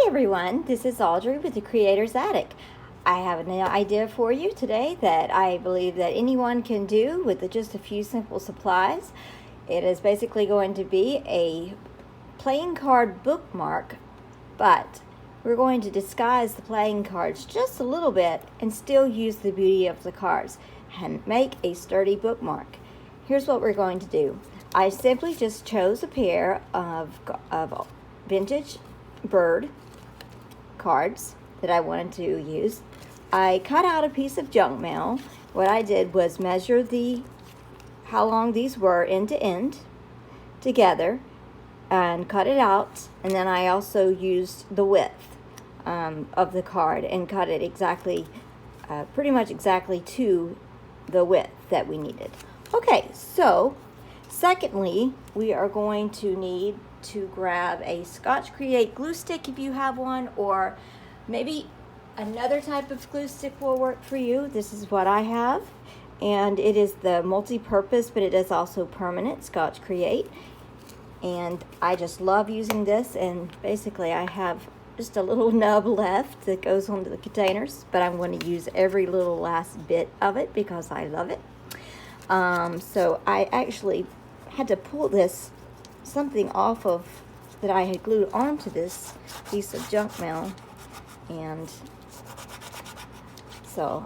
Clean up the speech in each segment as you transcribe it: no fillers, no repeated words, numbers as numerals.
Hi everyone, this is Audrey with the Creator's Attic. I have an idea for you today that I believe that anyone can do with just a few simple supplies. It is basically going to be a playing card bookmark, but we're going to disguise the playing cards just a little bit and still use the beauty of the cards and make a sturdy bookmark. Here's what we're going to do. I simply just chose a pair of vintage bird cards that I wanted to use. I cut out a piece of junk mail. What I did was measure how long these were end to end together and cut it out, and then I also used the width of the card and cut it exactly, pretty much exactly to the width that we needed. Okay, so secondly, we are going to need to grab a Scotch Create glue stick if you have one, or maybe another type of glue stick will work for you. This is what I have, and it is the multi-purpose, but it is also permanent Scotch Create, and I just love using this. And basically I have just a little nub left that goes onto the containers, but I'm going to use every little last bit of it because I love it. So I actually had to pull something off of that I had glued onto this piece of junk mail, and so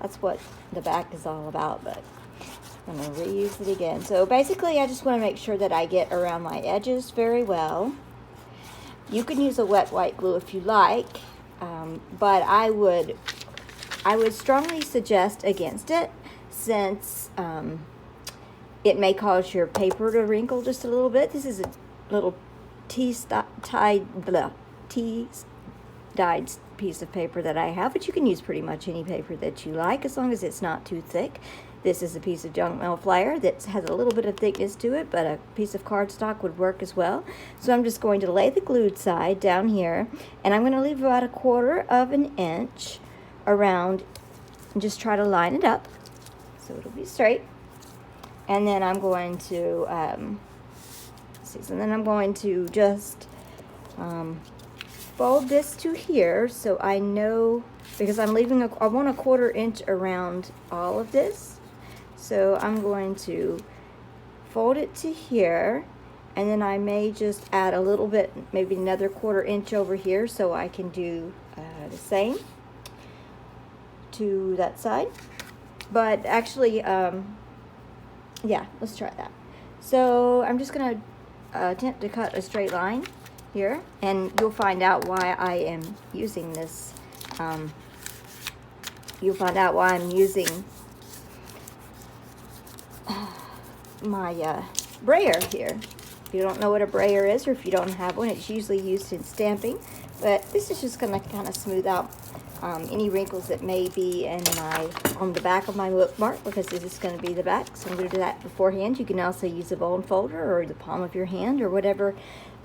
that's what the back is all about, but I'm going to reuse it again. So basically I just want to make sure that I get around my edges very well. You can use a wet white glue if you like, but I would strongly suggest against it, since it may cause your paper to wrinkle just a little bit. This is a little tea-dyed piece of paper that I have, but you can use pretty much any paper that you like as long as it's not too thick. This is a piece of junk mail flyer that has a little bit of thickness to it, but a piece of cardstock would work as well. So I'm just going to lay the glued side down here, and I'm going to leave about 1/4 of an inch around and just try to line it up so it'll be straight. And then I'm going to just fold this to here, so I know, because I want a 1/4 inch around all of this. So I'm going to fold it to here, and then I may just add a little bit, maybe another 1/4 inch over here, so I can do the same to that side. But actually, yeah, let's try that. So I'm just going to attempt to cut a straight line here, and you'll find out why I am using this. You'll find out why I'm using my brayer here. If you don't know what a brayer is, or if you don't have one, it's usually used in stamping, but this is just going to kind of smooth out any wrinkles that may be on the back of my bookmark, because this is going to be the back. So I'm going to do that beforehand. You can also use a bone folder or the palm of your hand or whatever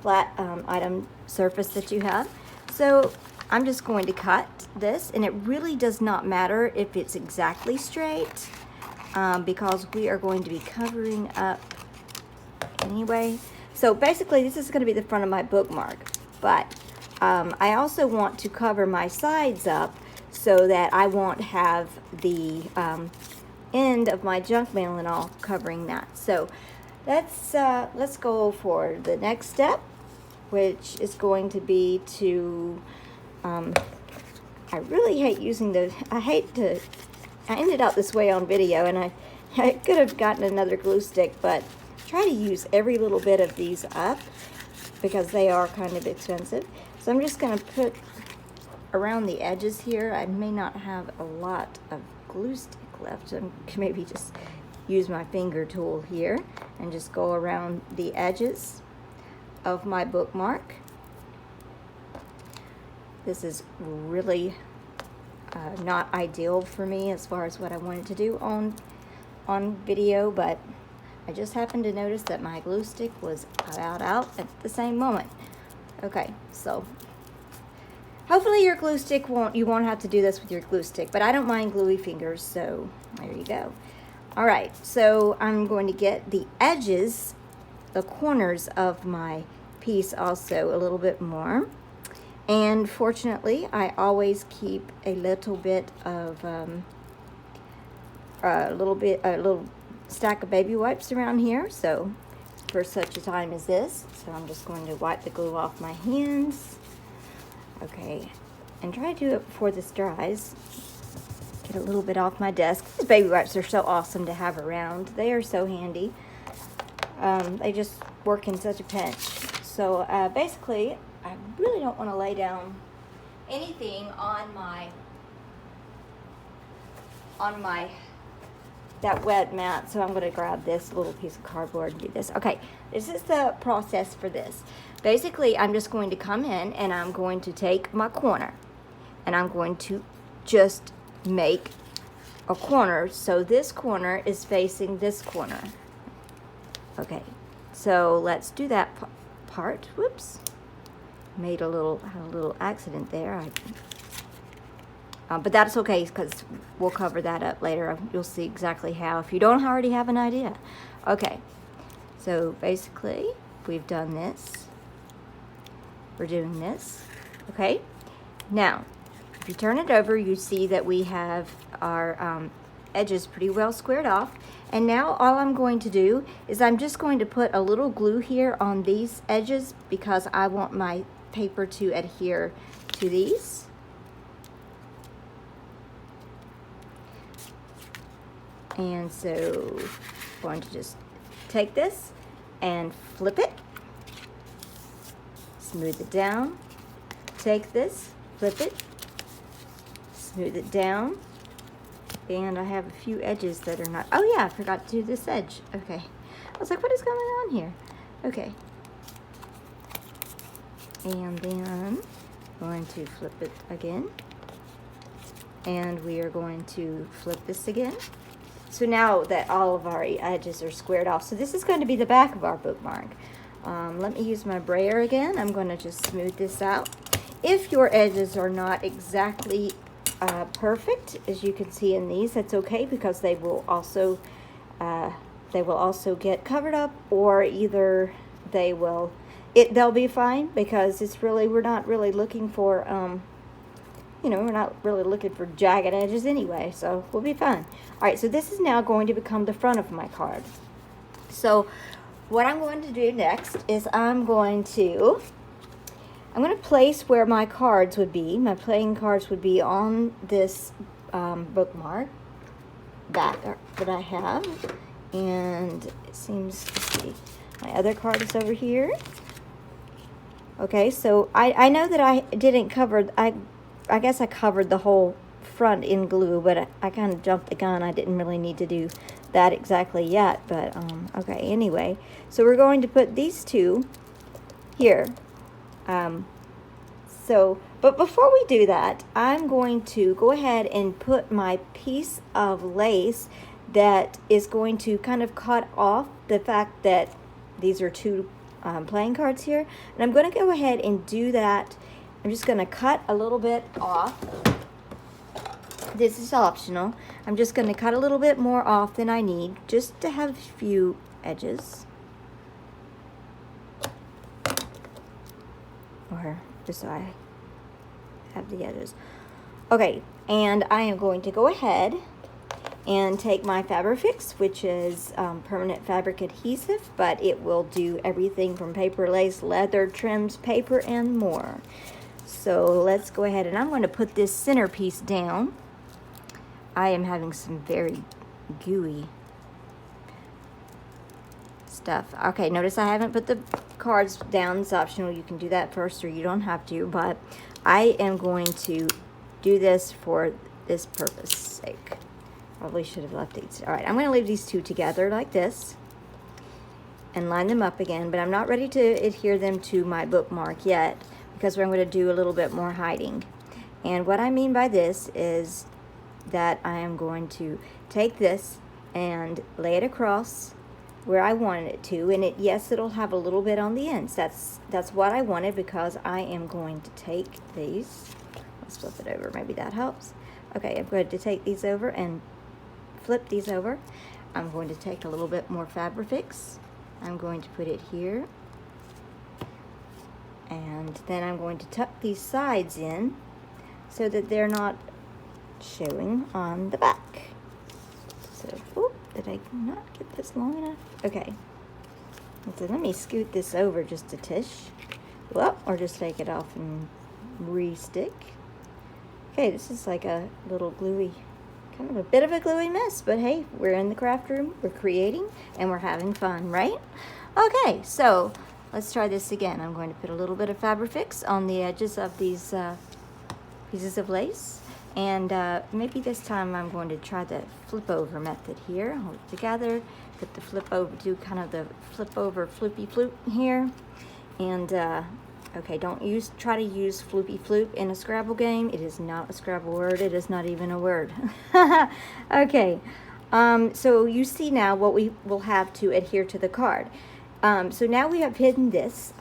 flat item surface that you have. So I'm just going to cut this, and it really does not matter if it's exactly straight, because we are going to be covering up anyway. So basically this is going to be the front of my bookmark, but I also want to cover my sides up so that I won't have the end of my junk mail and all covering that. So let's go for the next step, which is going to be to I really hate using I ended up this way on video, and I could have gotten another glue stick, but try to use every little bit of these up because they are kind of expensive. So I'm just going to put around the edges here. I may not have a lot of glue stick left, so I can maybe just use my finger tool here and just go around the edges of my bookmark. This is really not ideal for me as far as what I wanted to do on video, but I just happened to notice that my glue stick was about out at the same moment. Okay, so hopefully your glue stick you won't have to do this with your glue stick, but I don't mind gluey fingers, so there you go. All right, so I'm going to get the edges, the corners of my piece also a little bit more. And fortunately, I always keep a little bit of a little stack of baby wipes around here, so for such a time as this. So I'm just going to wipe the glue off my hands. Okay, and try to do it before this dries. Get a little bit off my desk. These baby wipes are so awesome to have around. They are so handy. They just work in such a pinch. So basically, I really don't want to lay down anything on that wet mat, so I'm going to grab this little piece of cardboard and do this. Okay, this is the process for this. Basically, I'm just going to come in and I'm going to take my corner and I'm going to just make a corner, so this corner is facing this corner. Okay, so let's do that part. Whoops, had a little accident there. But that's okay, because we'll cover that up later. You'll see exactly how, if you don't already have an idea. Okay, so basically, we've done this. We're doing this. Okay, now, if you turn it over, you see that we have our edges pretty well squared off. And now all I'm going to do is I'm just going to put a little glue here on these edges because I want my paper to adhere to these. And so I'm going to just take this and flip it, smooth it down, take this, flip it, smooth it down, and I have a few edges that are not, oh yeah, I forgot to do this edge. Okay, I was like, what is going on here? Okay, and then I'm going to flip it again, and we are going to flip this again. So now that all of our edges are squared off, so this is going to be the back of our bookmark. Let me use my brayer again. I'm going to just smooth this out. If your edges are not exactly perfect, as you can see in these, that's okay, because they will also get covered up, or either they'll be fine, because it's really, we're not really looking for we're not really looking for jagged edges anyway, so we'll be fine. All right, so this is now going to become the front of my card. So what I'm going to do next is I'm going to place where my cards would be. My playing cards would be on this bookmark that I have. And it seems, let's see, my other card is over here. Okay, so I know that I didn't cover, I guess I covered the whole front in glue, but I kind of jumped the gun. I didn't really need to do that exactly yet, but okay, anyway. So we're going to put these two here. But before we do that, I'm going to go ahead and put my piece of lace that is going to kind of cut off the fact that these are two playing cards here. And I'm going to go ahead and do that. I'm just going to cut a little bit off. This is optional. I'm just going to cut a little bit more off than I need, just to have a few edges. Or just so I have the edges. Okay, and I am going to go ahead and take my Fabrifix, which is permanent fabric adhesive, but it will do everything from paper, lace, leather, trims, paper, and more. So let's go ahead, and I'm going to put this centerpiece down. I am having some very gooey stuff. Okay, notice I haven't put the cards down. It's optional. You can do that first, or you don't have to, but I am going to do this for this purpose sake. Probably should have left these. All right, I'm going to leave these two together like this and line them up again, but I'm not ready to adhere them to my bookmark yet, because I'm going to do a little bit more hiding. And what I mean by this is that I am going to take this and lay it across where I wanted it to, and yes, it'll have a little bit on the ends. That's what I wanted, because I am going to take these. Let's flip it over. Maybe that helps. Okay, I'm going to take these over and flip these over. I'm going to take a little bit more Fabrifix. I'm going to put it here. And then I'm going to tuck these sides in so that they're not showing on the back. So, oh, did I not get this long enough? Okay. So let me scoot this over just a tish. Well, or just take it off and re-stick. Okay, this is like a little gluey, kind of a bit of a gluey mess, but hey, we're in the craft room, we're creating, and we're having fun, right? Okay, so let's try this again. I'm going to put a little bit of Fabrifix on the edges of these pieces of lace, and maybe this time I'm going to try the flip over method here. Hold it together, put the flip over, do kind of the flip over floopy floop here, and okay, don't try to use floopy floop in a Scrabble game. It is not a Scrabble word. It is not even a word. Okay, so you see now what we will have to adhere to the card. So now we have hidden this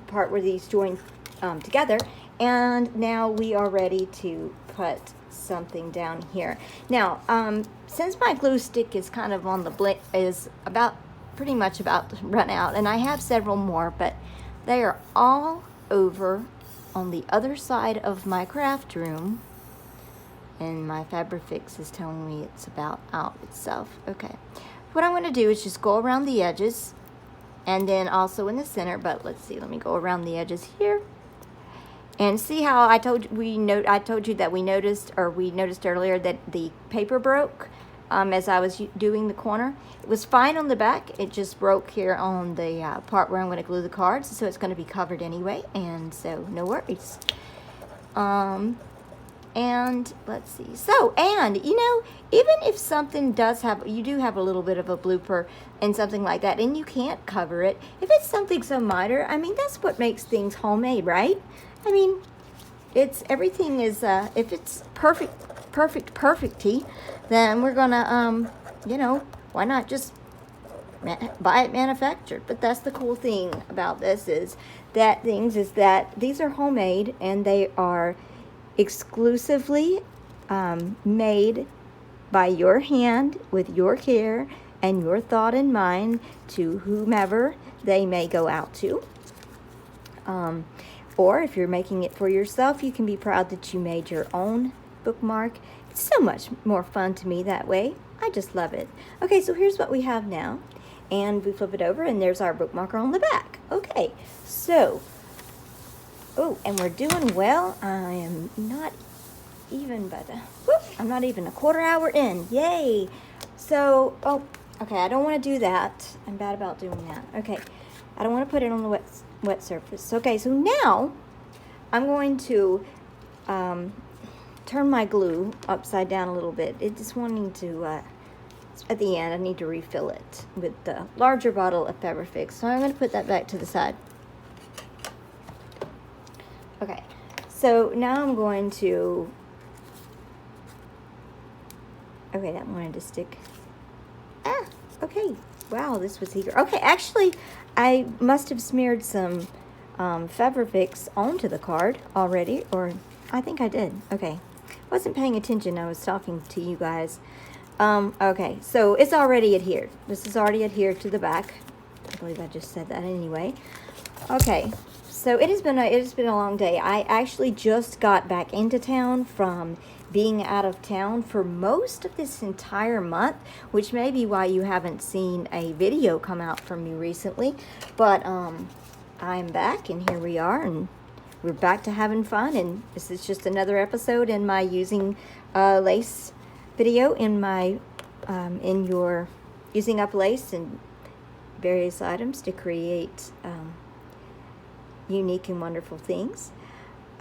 part where these join together, and now we are ready to put something down here. Now, since my glue stick is kind of on the pretty much about to run out, and I have several more, but they are all over on the other side of my craft room, and my Fabrifix is telling me it's about out itself. Okay, what I'm going to do is just go around the edges, and then also in the center, but let's see, let me go around the edges here. And see how I told you that we noticed earlier that the paper broke as I was doing the corner. It was fine on the back. It just broke here on the part where I'm going to glue the cards, so it's going to be covered anyway, and so no worries. And let's see. So, and you know, even if something you do have a little bit of a blooper and something like that, and you can't cover it, if it's something so minor, I mean, that's what makes things homemade, right? I mean, everything is, if it's perfecty, then we're gonna, you know, why not just buy it manufactured? But that's the cool thing about this is that these are homemade, and they are exclusively made by your hand with your care and your thought in mind to whomever they may go out to. Or if you're making it for yourself, you can be proud that you made your own bookmark. It's so much more fun to me that way. I just love it. Okay, so here's what we have now. And we flip it over, and there's our bookmarker on the back. Okay, so, oh, and we're doing well. I am not even I'm not even a quarter hour in. Yay! So, oh, okay, I don't want to do that. I'm bad about doing that. Okay, I don't want to put it on the wet surface. Okay, so now I'm going to turn my glue upside down a little bit. It's just wanting to, at the end, I need to refill it with the larger bottle of Fabrifix. So I'm going to put that back to the side. Okay, so now I'm going to, okay, that wanted to stick. Okay, wow, this was eager. Okay, actually, I must have smeared some Fabrifix onto the card already, or I think I did. Okay, wasn't paying attention. I was talking to you guys. Okay, so it's already adhered. This is already adhered to the back. I believe I just said that anyway. Okay, so it has been a long day. I actually just got back into town from being out of town for most of this entire month, which may be why you haven't seen a video come out from me recently. But I'm back, and here we are, and we're back to having fun. And this is just another episode in my using lace video in my using up lace and various items to create unique and wonderful things.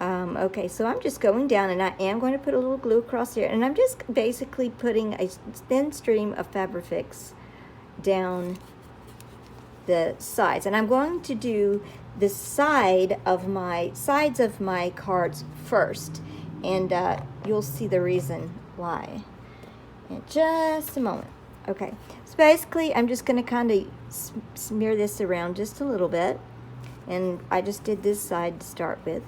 Okay, so I'm just going down, and I am going to put a little glue across here, and I'm just basically putting a thin stream of Fabrifix down the sides, and I'm going to do the sides of my cards first, and you'll see the reason why in just a moment. Okay, so basically I'm just going to kind of smear this around just a little bit, and I just did this side to start with.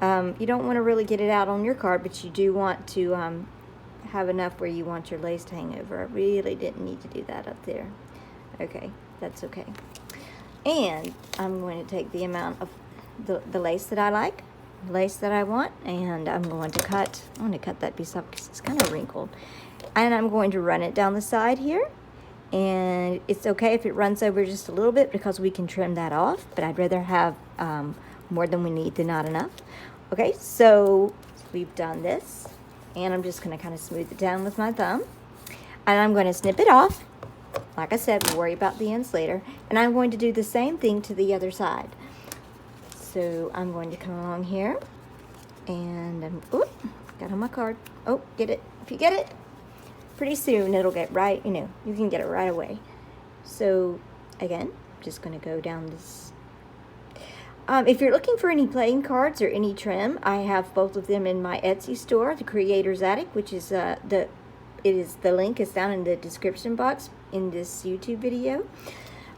You don't want to really get it out on your card, but you do want to have enough where you want your lace to hang over. I really didn't need to do that up there. Okay, that's okay. And I'm going to take the amount of the lace that I like, the lace that I want, and I'm going to cut that piece off because it's kind of wrinkled. And I'm going to run it down the side here. And it's okay if it runs over just a little bit because we can trim that off, but I'd rather have more than we need than not enough. Okay, so we've done this, and I'm just going to kind of smooth it down with my thumb. And I'm going to snip it off. Like I said, we'll worry about the ends later. And I'm going to do the same thing to the other side. So I'm going to come along here, and got on my card. Oh, get it. If you get it, pretty soon it'll get right, you can get it right away. So again, just going to go down this. If you're looking for any playing cards or any trim, I have both of them in my Etsy store, the Creator's Attic, which is the link is down in the description box in this YouTube video.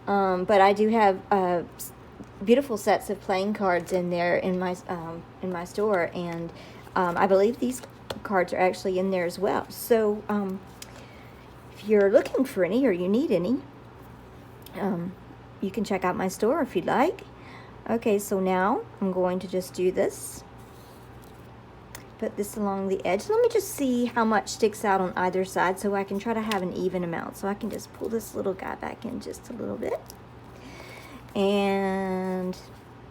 But I do have beautiful sets of playing cards in there in my store, and I believe these cards are actually in there as well. So if you're looking for any or you need any, you can check out my store if you'd like. Okay, so now I'm going to just do this. Put this along the edge. Let me just see how much sticks out on either side so I can try to have an even amount. So I can just pull this little guy back in just a little bit. And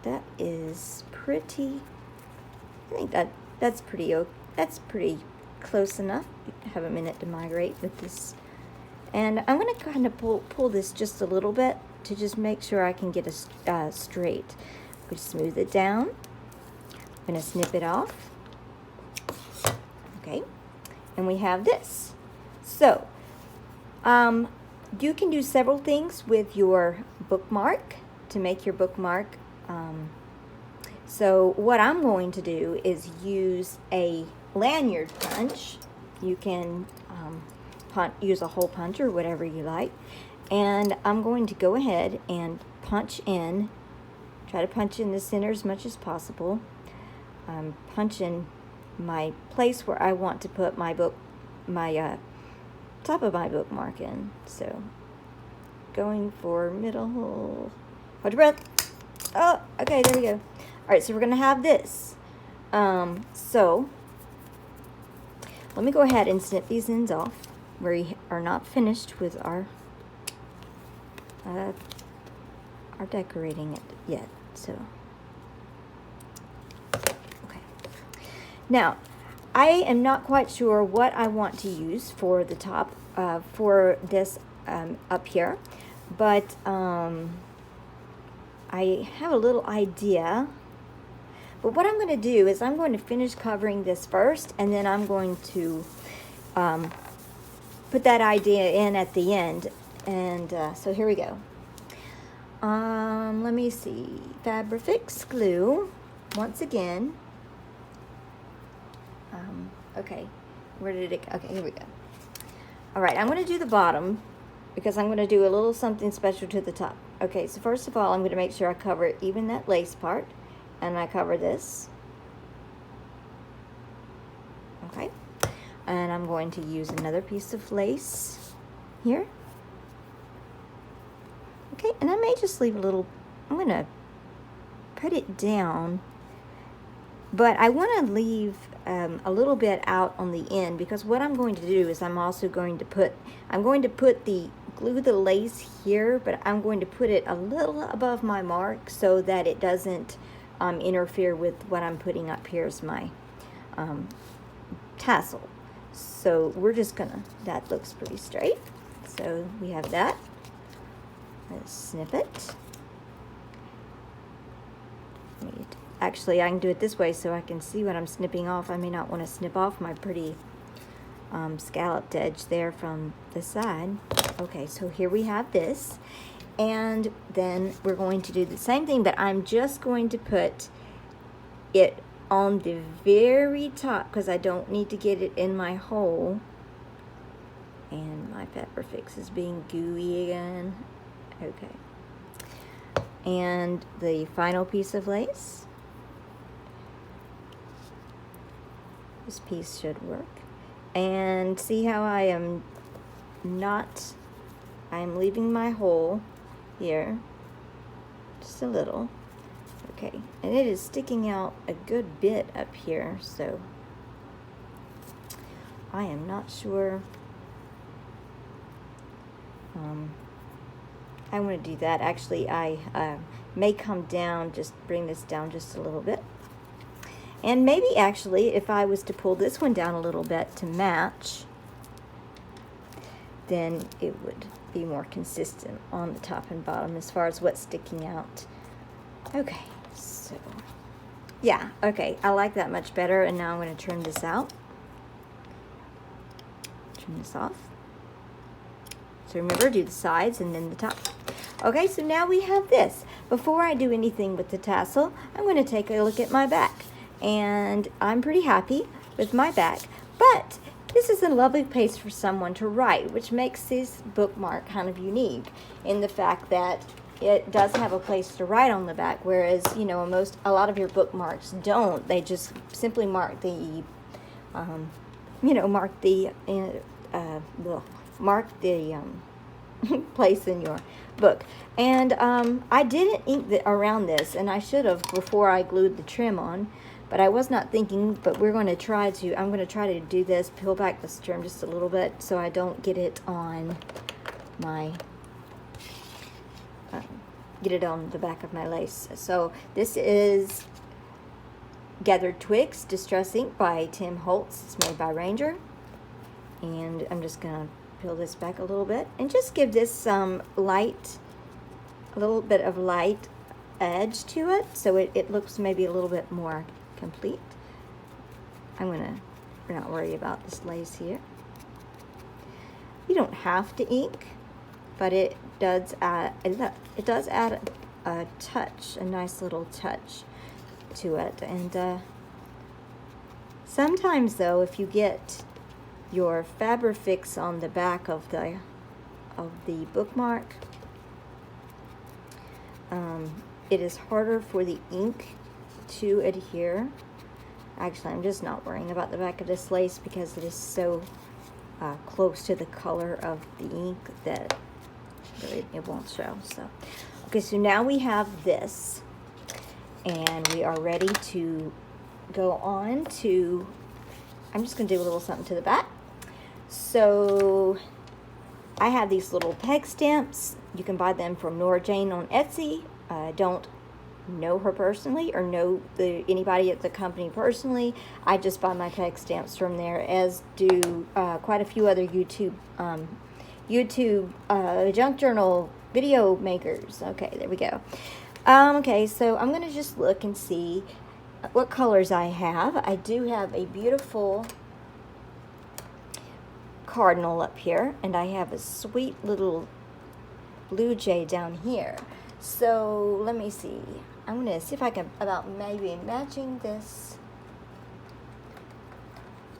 that is pretty, I think that's pretty close enough. Have a minute to migrate with this. And I'm going to kind of pull this just a little bit to just make sure I can get a straight. We smooth it down. I'm going to snip it off. Okay, and we have this. So, you can do several things with your bookmark to make your bookmark. So what I'm going to do is use a lanyard punch. You can use a hole punch or whatever you like. And I'm going to go ahead and punch in, try to punch in the center as much as possible. Punch in my place where I want to put my top of my bookmark in. So going for middle, hold your breath. Oh, okay, there we go. All right, so we're gonna have this. So let me go ahead and snip these ends off. We are not finished with our decorating it yet. So okay. Now, I am not quite sure what I want to use for the top for this up here, but I have a little idea. But what I'm going to do is I'm going to finish covering this first, and then I'm going to put that idea in at the end. And so here we go. Let me see. Fabrifix glue once again. Okay, where did it go? Okay, here we go. All right, I'm going to do the bottom because I'm going to do a little something special to the top. Okay, so first of all, I'm going to make sure I cover even that lace part, and I cover this. Okay, and I'm going to use another piece of lace here. Okay, and I may just leave a little, I'm going to put it down, but I want to leave a little bit out on the end, because what I'm going to do is I'm going to glue the lace here, but I'm going to put it a little above my mark so that it doesn't interfere with what I'm putting up here as my tassel. So we're just gonna, that looks pretty straight. So we have that. Let's snip it. Actually, I can do it this way so I can see what I'm snipping off. I may not want to snip off my pretty scalloped edge there from the side. Okay, so here we have this. And then we're going to do the same thing, but I'm just going to put it on the very top because I don't need to get it in my hole. And my Fabrifix is being gooey again. Okay. And the final piece of lace. This piece should work. And see how I am not, I'm leaving my hole here, just a little. Okay, and it is sticking out a good bit up here, so I am not sure. I want to do that. Actually, I may come down, just bring this down just a little bit. And maybe actually, if I was to pull this one down a little bit to match, then it would be more consistent on the top and bottom as far as what's sticking out. Okay, so yeah, okay, I like that much better. And now I'm going to turn this out. Turn this off. So remember, do the sides and then the top. Okay, so now we have this. Before I do anything with the tassel, I'm going to take a look at my back. And I'm pretty happy with my back. But this is a lovely place for someone to write, which makes this bookmark kind of unique in the fact that it does have a place to write on the back, whereas, you know, a lot of your bookmarks don't. They just simply mark the, mark the place in your book. And I didn't ink around this, and I should have before I glued the trim on, but I was not thinking. But I'm going to try to do this, peel back this trim just a little bit so I don't get it on my the back of my lace. So this is Gathered Twigs Distress Ink by Tim Holtz. It's made by Ranger. And I'm just going to peel this back a little bit and just give this some a little bit of light edge to it so it looks maybe a little bit more complete. We're not worried about this lace here. You don't have to ink, but it does add a touch, a nice little touch to it. And sometimes though, if you get your Fabrifix on the back of the bookmark, it is harder for the ink to adhere. Actually, I'm just not worrying about the back of this lace because it is so close to the color of the ink that it won't show. So, okay, so now we have this, and we are ready to go on to, I'm just going to do a little something to the back. So I have these little peg stamps. You can buy them from Nora Jane on Etsy. I don't know her personally or know anybody at the company personally. I just buy my peg stamps from there, as do quite a few other YouTube junk journal video makers. Okay, there we go. Okay, so I'm going to just look and see what colors I have. I do have a beautiful cardinal up here, and I have a sweet little blue jay down here. So let me see. I'm going to see if I can maybe matching this.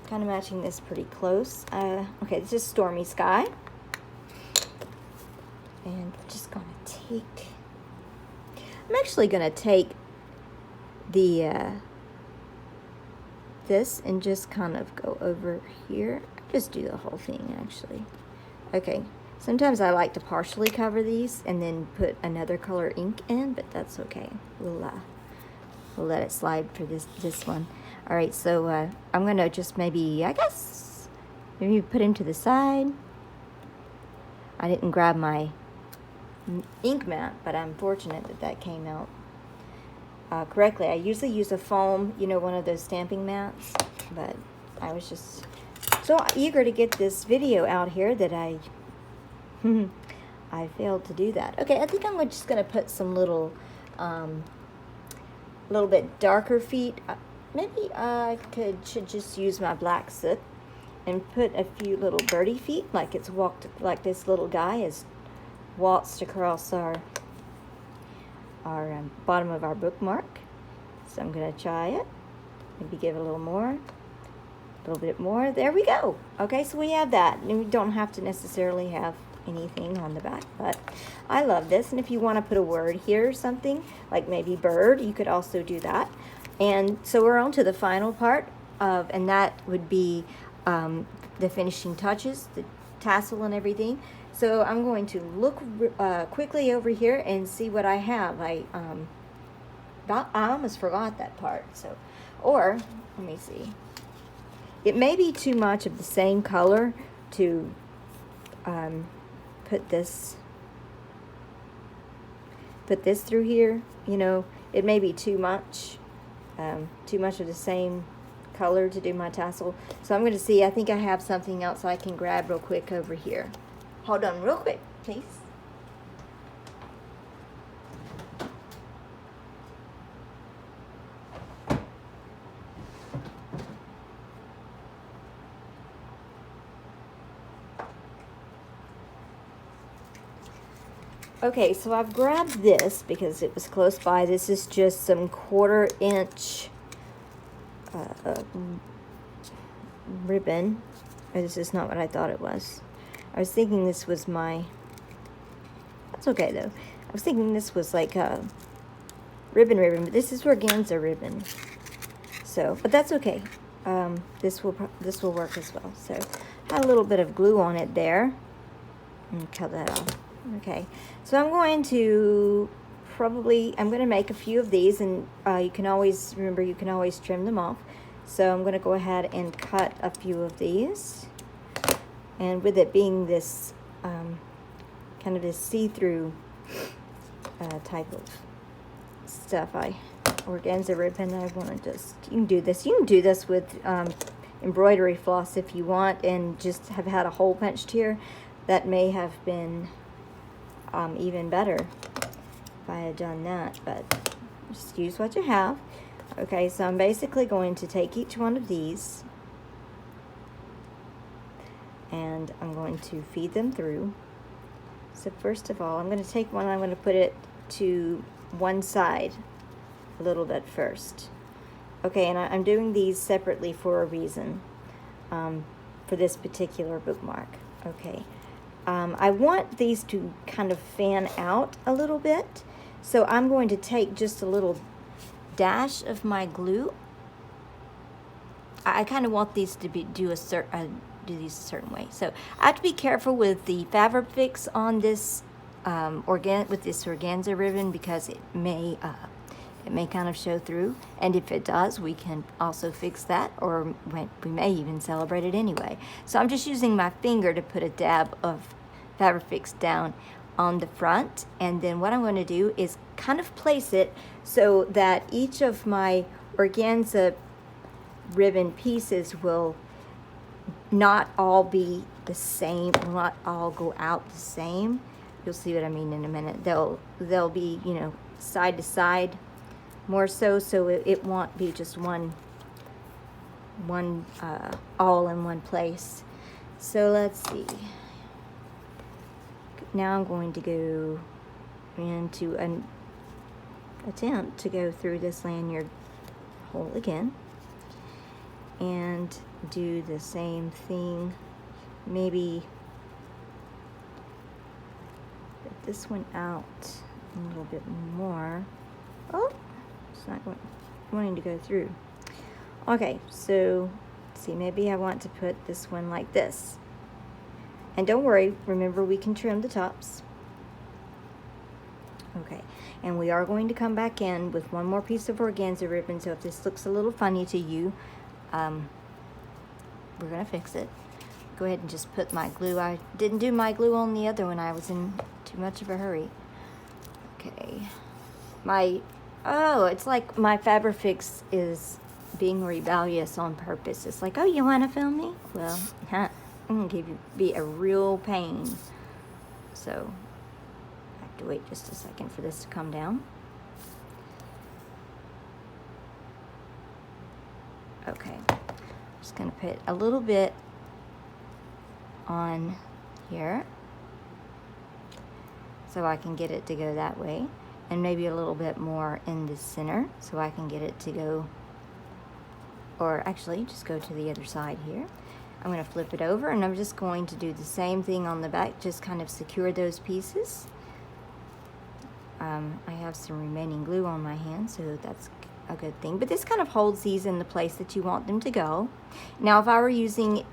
Kind of matching this pretty close. Okay, this is Stormy Sky. And I'm just going to take, I'm actually going to take the this and just kind of go over here. Just do the whole thing actually. Okay, sometimes I like to partially cover these and then put another color ink in, but that's okay. We'll let it slide for this one. All right, so I'm gonna just maybe put him to the side. I didn't grab my ink mat, but I'm fortunate that came out correctly. I usually use a foam, one of those stamping mats, but I was just so eager to get this video out here that I failed to do that. Okay, I think I'm just going to put some little bit darker feet. Maybe I should just use my black soot and put a few little birdie feet, like this little guy has waltzed across our bottom of our bookmark. So I'm going to try it. Maybe give it a little more. A little bit more. There we go. Okay, so we have that. And we don't have to necessarily have anything on the back, but I love this. And if you want to put a word here or something, like maybe bird, you could also do that. And so we're on to the final part and that would be the finishing touches, the tassel and everything. So I'm going to look quickly over here and see what I have. I almost forgot that part. So, or let me see. It may be too much of the same color to put this through here. You know, it may be too much of the same color to do my tassel. So I'm going to see. I think I have something else I can grab real quick over here. Hold on real quick, please. Okay, so I've grabbed this because it was close by. This is just some 1/4 inch ribbon. This is not what I thought it was. I was thinking this was my, that's okay though. I was thinking this was like a ribbon, but this is organza ribbon. So, but that's okay. This will work as well. So, had a little bit of glue on it there. And cut that off. Okay, so I'm going to make a few of these, and you can always trim them off. So I'm going to go ahead and cut a few of these. And with it being this kind of this see-through type of stuff, organza ribbon, I want to just, you can do this with embroidery floss if you want, and just have had a hole punched here. That may have been even better if I had done that, but just use what you have. Okay, so I'm basically going to take each one of these and I'm going to feed them through. So first of all, I'm going to take one, I'm going to put it to one side a little bit first. Okay, and I'm doing these separately for a reason, for this particular bookmark. Okay. I want these to kind of fan out a little bit, so I'm going to take just a little dash of my glue. I kind of want these to be do these a certain way. So I have to be careful with the fabric fix on this organza ribbon, because it may kind of show through, and if it does, we can also fix that, or we may even celebrate it anyway. So I'm just using my finger to put a dab of fabric fix down on the front, and then what I'm going to do is kind of place it so that each of my organza ribbon pieces will not all be the same, will not all go out the same. You'll see what I mean in a minute. They'll be, you know, side to side more so it won't be just one all in one place. So let's see. Now I'm going to go into an attempt to go through this lanyard hole again and do the same thing. Maybe get this one out a little bit more. Oh, it's not wanting to go through. Okay, so see, maybe I want to put this one like this. And don't worry, remember we can trim the tops. Okay, and we are going to come back in with one more piece of organza ribbon, so if this looks a little funny to you, we're going to fix it. Go ahead and just put my glue. I didn't do my glue on the other one. I was in too much of a hurry. Okay. It's like my fabric fix is being rebellious on purpose. It's like, oh, you want to film me? Well, I'm going to be a real pain. So I have to wait just a second for this to come down. Okay, just going to put a little bit on here so I can get it to go that way, and maybe a little bit more in the center so I can get it to go, or actually just go to the other side here. I'm going to flip it over, and I'm just going to do the same thing on the back, just kind of secure those pieces. I have some remaining glue on my hand, so that's a good thing. But this kind of holds these in the place that you want them to go. Now, if I were using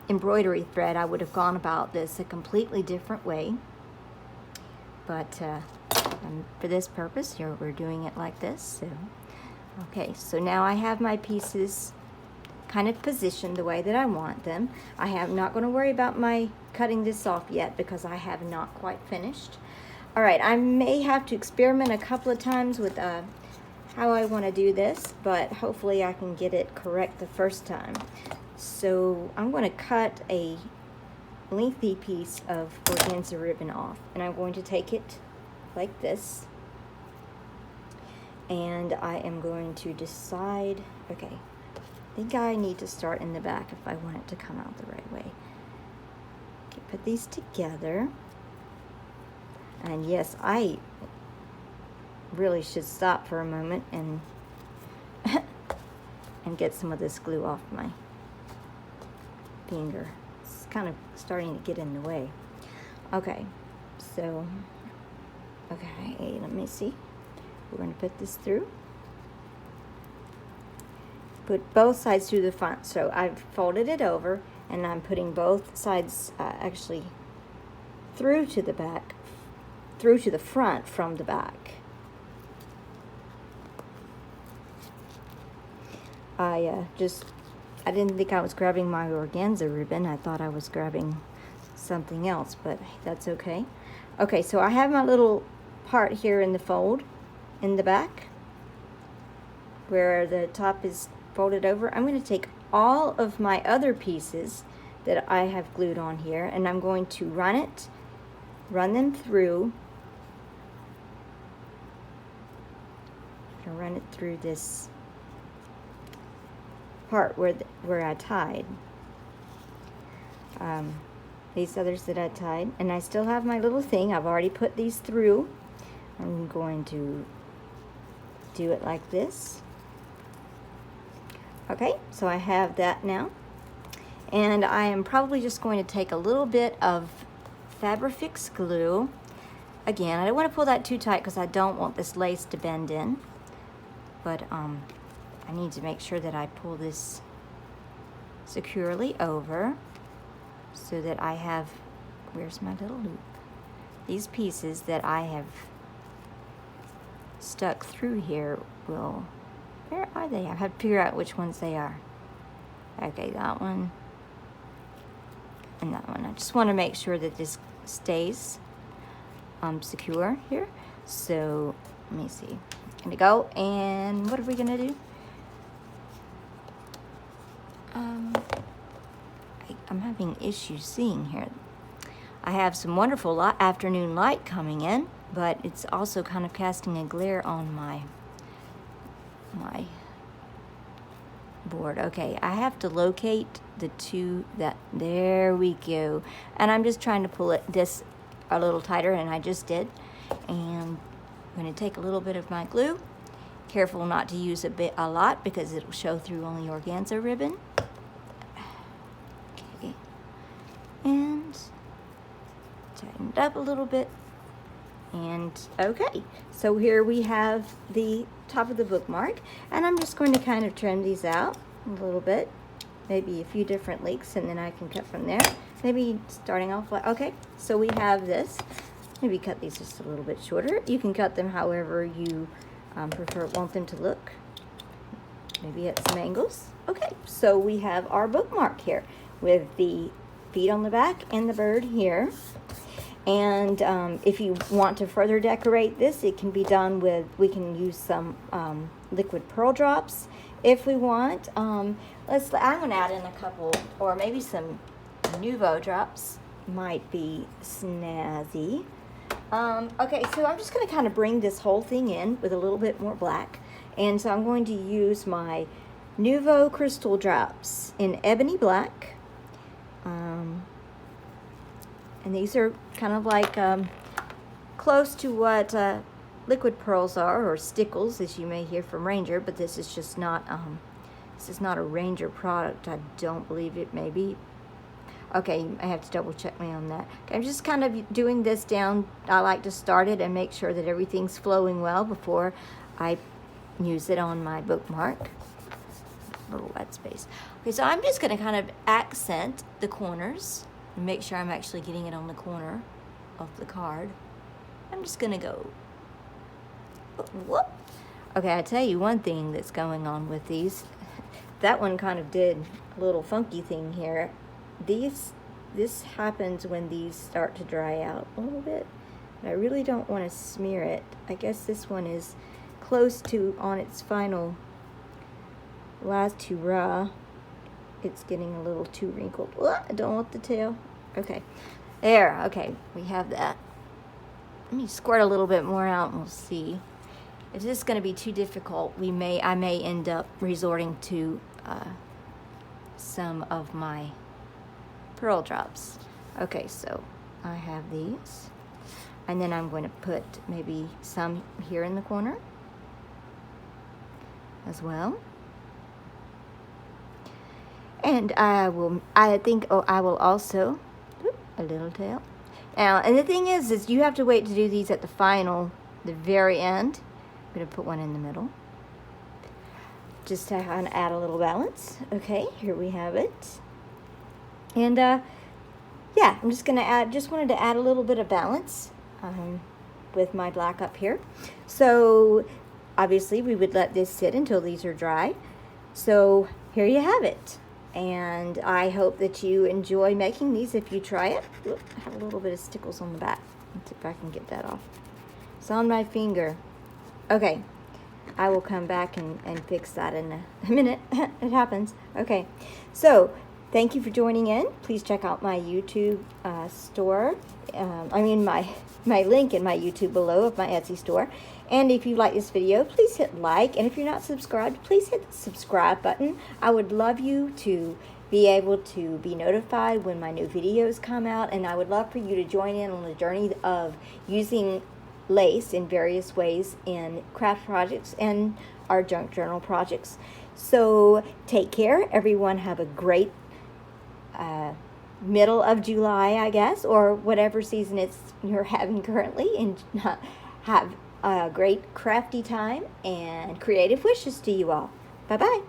embroidery thread, I would have gone about this a completely different way. But for this purpose, here we're doing it like this. So, okay, so now I have my pieces kind of positioned the way that I want them. I am not going to worry about my cutting this off yet because I have not quite finished. All right, I may have to experiment a couple of times with how I want to do this, but hopefully I can get it correct the first time. So I'm going to cut a lengthy piece of organza ribbon off, and I'm going to take it like this, and I am going to decide, okay, I think I need to start in the back if I want it to come out the right way. Okay, put these together, and yes, I really should stop for a moment and and get some of this glue off my finger. It's kind of starting to get in the way. Okay, so, okay, let me see. We're going to put this through. Put both sides through the front. So I've folded it over, and I'm putting both sides actually through to the back, through to the front from the back. I didn't think I was grabbing my organza ribbon. I thought I was grabbing something else, but that's okay. Okay, so I have my little part here in the fold in the back where the top is folded over. I'm going to take all of my other pieces that I have glued on here, and I'm going to run them through. I'm going to run it through this part where I tied these others that I tied, and I still have my little thing. I've already put these through. I'm going to do it like this. Okay, so I have that now, and I am probably just going to take a little bit of Fabrifix glue. Again, I don't want to pull that too tight because I don't want this lace to bend in, but I need to make sure that I pull this securely over so that I have, where's my little loop? These pieces that I have stuck through here will, where are they? I have to figure out which ones they are. Okay, that one and that one. I just want to make sure that this stays secure here. So let me see. Gonna go, and what are we gonna do? I'm having issues seeing here. I have some wonderful afternoon light coming in, but it's also kind of casting a glare on my board. Okay, I have to locate the two there we go. And I'm just trying to pull this a little tighter, and I just did. And I'm going to take a little bit of my glue. Careful not to use a lot because it'll show through only organza ribbon. Okay, and tighten it up a little bit. And okay, so here we have the top of the bookmark, and I'm just going to kind of trim these out a little bit, maybe a few different lengths, and then I can cut from there. Maybe starting off like, okay, so we have this. Maybe cut these just a little bit shorter. You can cut them however you want them to look. Maybe at some angles. Okay, so we have our bookmark here with the feet on the back and the bird here. And if you want to further decorate this, it can be done with, we can use some liquid pearl drops if we want. I'm going to add in a couple, or maybe some Nouveau drops might be snazzy. Okay, so I'm just going to kind of bring this whole thing in with a little bit more black. And so I'm going to use my Nouveau crystal drops in ebony black. And these are kind of like close to what liquid pearls are, or stickles, as you may hear from Ranger, but this is just not, this is not a Ranger product. I don't believe it may be. Okay, I have to double check me on that. Okay, I'm just kind of doing this down. I like to start it and make sure that everything's flowing well before I use it on my bookmark. Little white space. Okay, so I'm just going to kind of accent the corners and make sure I'm actually getting it on the corner of the card. I'm just going to go Whoop. Okay, I tell you one thing that's going on with these. That one kind of did a little funky thing here. This happens when these start to dry out a little bit. I really don't want to smear it. I guess this one is close to on its final last hurrah. It's getting a little too wrinkled. I don't want the tail. Okay, there. Okay, we have that. Let me squirt a little bit more out and we'll see. If this is going to be too difficult, I may end up resorting to some of my pearl drops. Okay, so I have these. And then I'm going to put maybe some here in the corner as well. And I think I will also, a little tail. Now, and the thing is you have to wait to do these at the very end. I'm going to put one in the middle. Just to add a little balance. Okay, here we have it. And yeah, I'm just going to just wanted to add a little bit of balance with my black up here. So obviously we would let this sit until these are dry. So here you have it. And I hope that you enjoy making these if you try it. Oop, I have a little bit of stickles on the back. Let's see if I can get that off. It's on my finger. Okay, I will come back and fix that in a minute. It happens. Okay, so thank you for joining in. Please check out my YouTube store. My link in my YouTube below of my Etsy store. And if you like this video, please hit like. And if you're not subscribed, please hit the subscribe button. I would love you to be able to be notified when my new videos come out. And I would love for you to join in on the journey of using lace in various ways in craft projects and our junk journal projects. So take care. Everyone have a great middle of July, I guess, or whatever season you're having currently, and have a great crafty time and creative wishes to you all. Bye-bye.